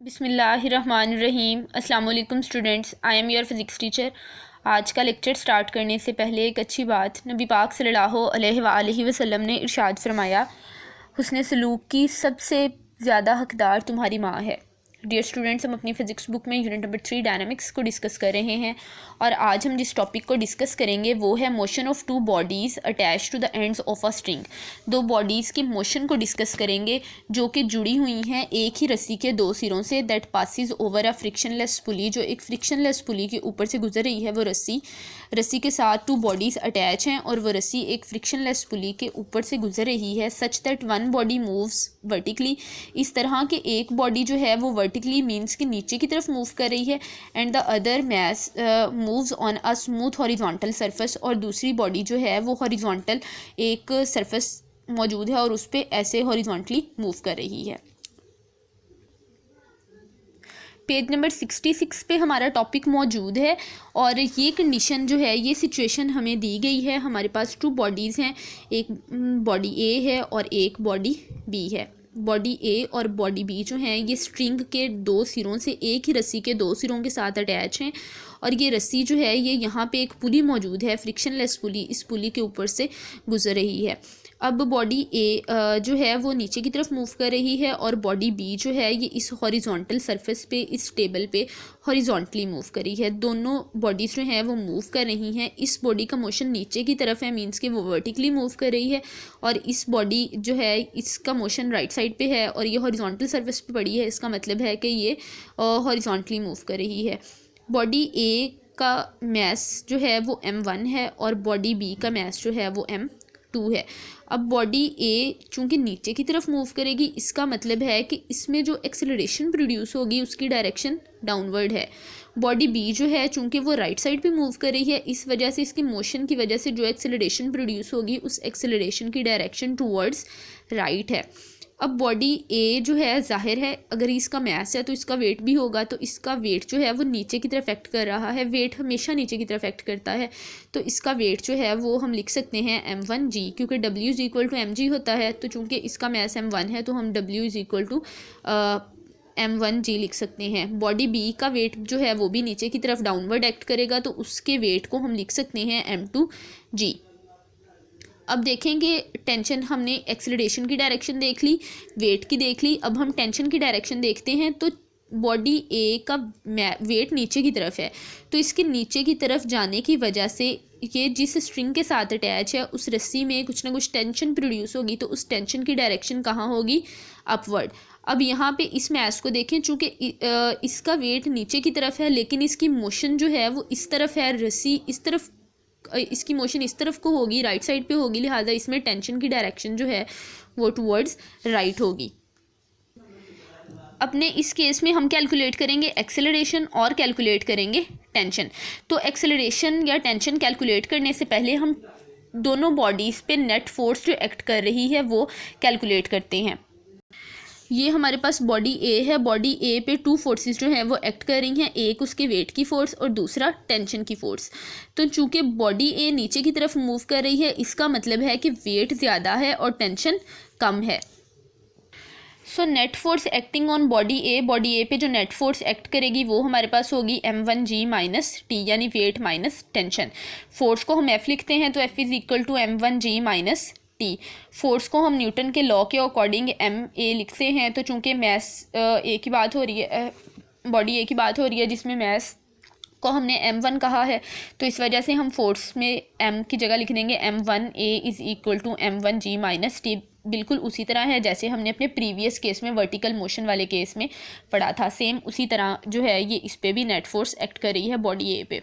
बिस्मिल्लाहिर्रहमानिर्रहीम। अस्सलाम वालेकुम students, I am your physics teacher. आज का लेक्चर स्टार्ट करने से पहले एक अच्छी बात, नबी पाक सल्लल्लाहु अलैहि वसल्लम ने इरशाद फरमाया, हुस्न सलूक की सबसे ज़्यादा हकदार तुम्हारी माँ है। डियर स्टूडेंट्स, हम अपनी फ़िज़िक्स बुक में यूनिट नंबर 3 डायनामिक्स को डिस्कस कर रहे हैं और आज हम जिस टॉपिक को डिस्कस करेंगे वो है motion of two bodies attach to the ends of a string. दो बॉडीज़ के मोशन को डिस्कस करेंगे जो कि जुड़ी हुई हैं एक ही रस्सी के दो सिरों से, that passes over a frictionless pulley, जो एक फ्रिक्शनलेस पुली के ऊपर से गुजर रही है। वो रस्सी के साथ टू बॉडीज़ अटैच हैं और वो रस्सी एक फ्रिक्शनलेस पुली के ऊपर से गुजर रही है, such that one body moves vertically. इस तरह के एक बॉडी जो है वो वर्टिकली मीन्स कि नीचे की तरफ मूव कर रही है, and the other mass moves on a smooth horizontal surface, और दूसरी बॉडी जो है वो हॉरिजॉन्टल एक सरफेस मौजूद है और उस पर ऐसे हॉरिजॉन्टली मूव कर रही है। पेज नंबर 66 पे हमारा टॉपिक मौजूद है और ये कंडीशन जो है, ये सिचुएशन हमें दी गई है। हमारे पास टू बॉडीज़ हैं, एक बॉडी ए है और एक बॉडी बी है। बॉडी ए और बॉडी बी जो हैं ये स्ट्रिंग के दो सिरों से, एक ही रस्सी के दो सिरों के साथ अटैच हैं और ये रस्सी जो है ये यहाँ पे एक पुली मौजूद है, फ्रिक्शनलेस पुली, इस पुली के ऊपर से गुजर रही है। अब बॉडी ए जो है वो नीचे की तरफ मूव कर रही है और बॉडी बी जो है ये इस हॉरिजॉन्टल सरफेस पे, इस टेबल पे हॉरिजॉन्टली मूव कर रही है। दोनों बॉडीज़ जो हैं वो मूव कर रही हैं। इस बॉडी का मोशन नीचे की तरफ है, मीन्स कि वो वर्टिकली मूव कर रही है, और इस बॉडी जो है इसका मोशन राइट साइड पे है और ये हॉरिजॉन्टल सरफेस पे पड़ी है। इसका मतलब है कि ये हॉरिजॉन्टली मूव कर रही है। बॉडी ए का मैस जो है वो m1 है और बॉडी बी का मैस जो है वो m2 है। अब बॉडी ए चूँकि नीचे की तरफ मूव करेगी, इसका मतलब है कि इसमें जो एक्सेलरेशन प्रोड्यूस होगी उसकी डायरेक्शन डाउनवर्ड है। बॉडी बी जो है चूँकि वो राइट साइड पे मूव कर रही है, इस वजह से इसकी मोशन की वजह से जो एक्सेलरेशन प्रोड्यूस होगी उस एक्सेलरेशन की डायरेक्शन टूवर्ड्स राइट है। अब बॉडी ए जो है, जाहिर है अगर इसका मैस है तो इसका वेट भी होगा, तो इसका वेट जो है वो नीचे की तरफ एक्ट कर रहा है। वेट हमेशा नीचे की तरफ एक्ट करता है, तो इसका वेट जो है वो हम लिख सकते हैं m1g, क्योंकि w is equal to mg होता है। तो चूँकि इसका मैस m1 है तो हम w is equal to m1g लिख सकते हैं। बॉडी बी का वेट जो है वो भी नीचे की तरफ डाउनवर्ड एक्ट करेगा, तो उसके वेट को हम लिख सकते हैं m2g। अब देखेंगे टेंशन, हमने एक्सेलरेशन की डायरेक्शन देख ली, वेट की देख ली, अब हम टेंशन की डायरेक्शन देखते हैं। तो बॉडी ए का वेट नीचे की तरफ है, तो इसके नीचे की तरफ जाने की वजह से ये जिस स्ट्रिंग के साथ अटैच है उस रस्सी में कुछ ना कुछ टेंशन प्रोड्यूस होगी, तो उस टेंशन की डायरेक्शन कहाँ होगी? अपवर्ड। अब यहाँ पे इस मैस को देखें, चूँकि इसका वेट नीचे की तरफ है लेकिन इसकी मोशन जो है वो इस तरफ है, रस्सी इस तरफ, इसकी मोशन इस तरफ को होगी, राइट साइड पे होगी, लिहाजा इसमें टेंशन की डायरेक्शन जो है वो टुवर्ड्स राइट होगी। अपने इस केस में हम कैलकुलेट करेंगे एक्सेलरेशन और कैलकुलेट करेंगे टेंशन। तो एक्सेलरेशन या टेंशन कैलकुलेट करने से पहले हम दोनों बॉडीज़ पे नेट फोर्स जो एक्ट कर रही है वो कैलकुलेट करते हैं। ये हमारे पास बॉडी ए है, बॉडी ए पे टू फोर्सेस जो हैं वो एक्ट कर रही हैं, एक उसके वेट की फ़ोर्स और दूसरा टेंशन की फ़ोर्स। तो चूँकि बॉडी ए नीचे की तरफ मूव कर रही है, इसका मतलब है कि वेट ज़्यादा है और टेंशन कम है। So net force acting on body A पे जो नेट फोर्स एक्ट करेगी वो हमारे पास होगी m1g माइनस टी, यानी वेट माइनस टेंशन। फोर्स को हम f लिखते हैं तो f is equal to m1g minus T. Force को हम न्यूटन के लॉ के अकॉर्डिंग एम ए लिखते हैं, तो चूँकि मैस ए की बात हो रही है, बॉडी ए की बात हो रही है जिसमें मैस को हमने m1 कहा है, तो इस वजह से हम फोर्स में m की जगह लिख देंगे m1a is equal to m1g minus T. बिल्कुल उसी तरह है जैसे हमने अपने प्रीवियस केस में वर्टिकल मोशन वाले केस में पढ़ा था, सेम उसी तरह जो है ये इस पे भी नेट फोर्स एक्ट कर रही है बॉडी ए पे।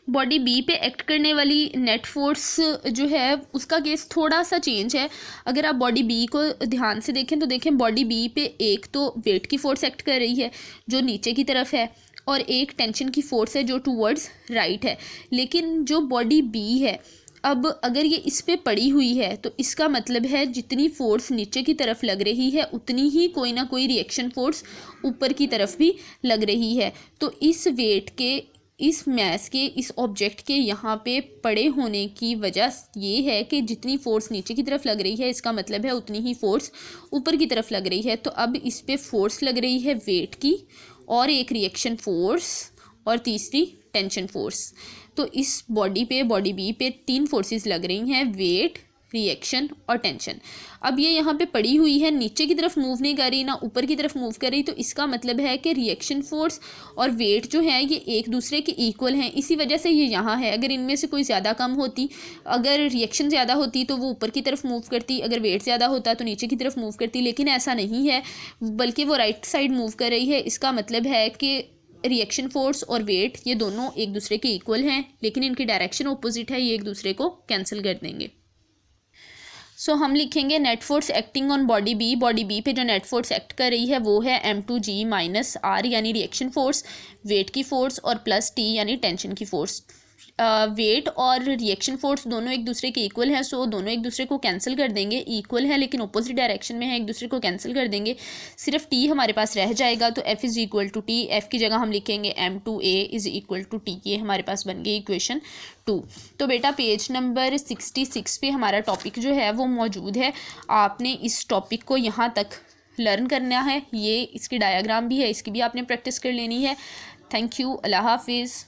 बॉडी बी पे एक्ट करने वाली नेट फोर्स जो है उसका केस थोड़ा सा चेंज है। अगर आप बॉडी बी को ध्यान से देखें तो देखें बॉडी बी पे एक तो वेट की फ़ोर्स एक्ट कर रही है जो नीचे की तरफ है, और एक टेंशन की फ़ोर्स है जो टूवर्ड्स राइट है। लेकिन जो बॉडी बी है, अब अगर ये इस पे पड़ी हुई है तो इसका मतलब है जितनी फ़ोर्स नीचे की तरफ लग रही है उतनी ही कोई ना कोई रिएक्शन फ़ोर्स ऊपर की तरफ भी लग रही है। तो इस वेट के इस मैस के, इस ऑब्जेक्ट के यहाँ पे पड़े होने की वजह ये है कि जितनी फोर्स नीचे की तरफ लग रही है, इसका मतलब है उतनी ही फोर्स ऊपर की तरफ लग रही है। तो अब इस पे फोर्स लग रही है वेट की, और एक रिएक्शन फोर्स, और तीसरी टेंशन फोर्स। तो इस बॉडी पे, बॉडी बी पे 3 फोर्सेस लग रही हैं, वेट, रिएक्शन और टेंशन। अब ये यहाँ पे पड़ी हुई है, नीचे की तरफ मूव नहीं कर रही, ना ऊपर की तरफ मूव कर रही। तो इसका मतलब है कि रिएक्शन फोर्स और वेट जो है ये एक दूसरे के इक्वल हैं, इसी वजह से ये यहाँ है। अगर इनमें से कोई ज़्यादा कम होती, अगर रिएक्शन ज़्यादा होती तो वो ऊपर की तरफ मूव करती, अगर वेट ज़्यादा होता तो नीचे की तरफ मूव करती, लेकिन ऐसा नहीं है, बल्कि वो राइट साइड मूव कर रही है। इसका मतलब है कि रिएक्शन फोर्स और वेट ये दोनों एक दूसरे के इक्वल हैं, लेकिन इनकी डायरेक्शन ऑपोजिट है, ये एक दूसरे को कैंसिल कर देंगे। सो हम लिखेंगे net force acting on body B. Body B पे जो नेट फोर्स एक्ट कर रही है वो है m2g माइनस r यानी रिएक्शन फोर्स, वेट की फोर्स, और प्लस t यानी टेंशन की फोर्स। वेट और रिएक्शन फोर्स दोनों एक दूसरे के इक्वल है, सो दोनों एक दूसरे को कैंसिल कर देंगे। इक्वल है लेकिन अपोजिट डायरेक्शन में है, एक दूसरे को कैंसिल कर देंगे, सिर्फ टी हमारे पास रह जाएगा। तो F is equal to T, F की जगह हम लिखेंगे m2a is equal to T. ये हमारे पास बन गई इक्वेशन 2। तो बेटा पेज नंबर 66 पे हमारा टॉपिक जो है वो मौजूद है। आपने इस टॉपिक को यहाँ तक लर्न करना है, ये इसकी डायग्राम भी है, इसकी भी आपने प्रैक्टिस कर लेनी है। थैंक यू, अल्लाह हाफिज़।